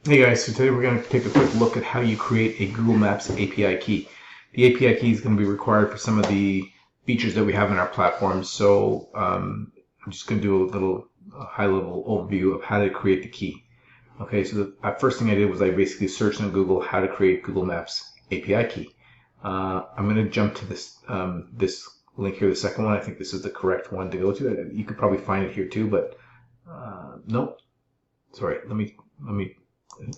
Hey guys, so today we're going to take a quick look at how you create a Google Maps API key. The API key is going to be required for some of the features that we have in our platform. So I'm just going to do a little high-level overview of how to create the key. Okay, so the first thing I did was I basically searched on Google how to create Google Maps API key. I'm going to jump to this link here, the second one. I think this is the correct one to go to. You could probably find it here too, but nope. Sorry, let me.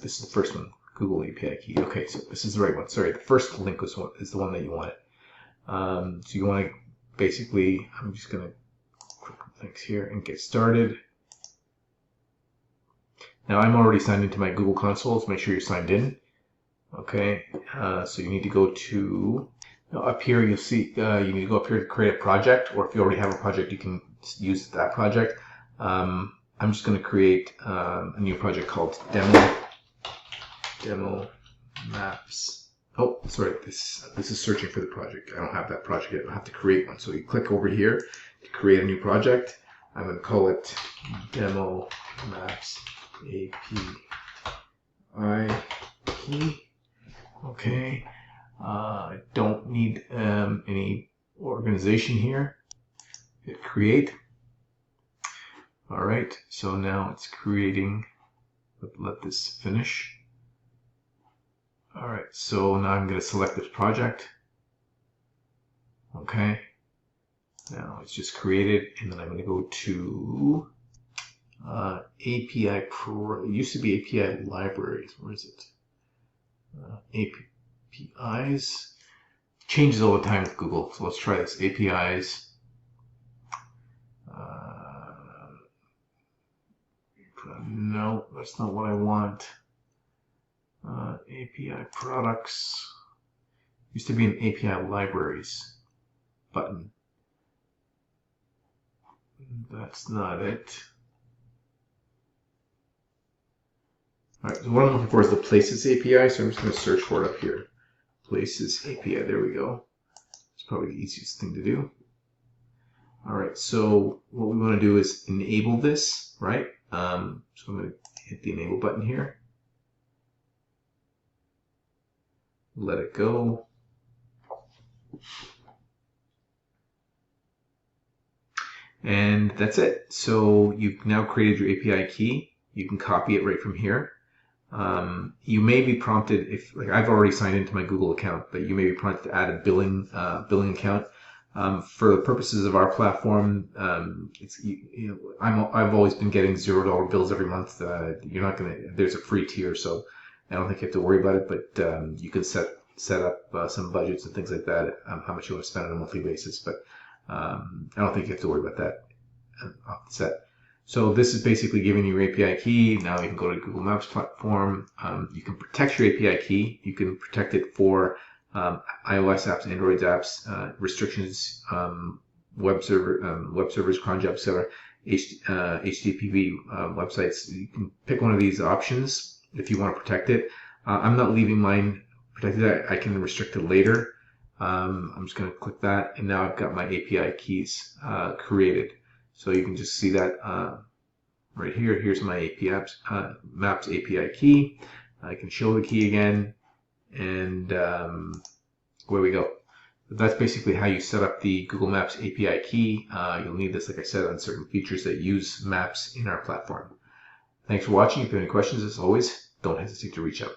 This is the first one, Google API key. Okay, so this is the right one. Sorry, the first link is the one that you wanted. So you want to basically, I'm just going to click links here and get started. Now I'm already signed into my Google console, so make sure you're signed in. Okay, so you need to go to, up here you'll see, you need to go up here to create a project, or if you already have a project, you can use that project. I'm just going to create a new project called Demo Maps. Oh, sorry, this is searching for the project. I don't have that project yet. I'll have to create one. So you click over here to create a new project. I'm going to call it Demo Maps API key. Okay. I don't need any organization here. Hit create. All right. So now it's creating. Let this finish. All right, so now I'm going to select this project. Okay, now it's just created, and then I'm going to go to API Pro. It used to be API libraries. Where is it? APIs changes all the time with Google. So let's try this. APIs. No, that's not what I want. API products. Used to be an API libraries button. That's not it. All right, so what I'm looking for is the Places API, so I'm just going to search for it up here. Places API, there we go. It's probably the easiest thing to do. All right, so what we want to do is enable this, right? So I'm going to hit the enable button here. Let it go. And that's it. So you've now created your API key. You can copy it right from here. You may be prompted, if like I've already signed into my Google account, but you may be prompted to add a billing account. For the purposes of our platform, I've always been getting $0 bills every month. You're not gonna. There's a free tier, so I don't think you have to worry about it. But you can set up some budgets and things like that, how much you want to spend on a monthly basis. But I don't think you have to worry about that off the set. So this is basically giving you your API key. Now you can go to Google Maps platform. You can protect your API key. You can protect it for iOS apps, Android apps, restrictions, web servers, cron jobs, etc., HTTP websites. You can pick one of these options if you want to protect it. I'm not leaving mine protected. I can restrict it later. I'm just going to click that, and now I've got my API keys created. So you can just see that right here. Here's my Maps API key. I can show the key again, and where we go. That's basically how you set up the Google Maps API key. You'll need this, like I said, on certain features that use maps in our platform. Thanks for watching. If you have any questions, as always, don't hesitate to reach out.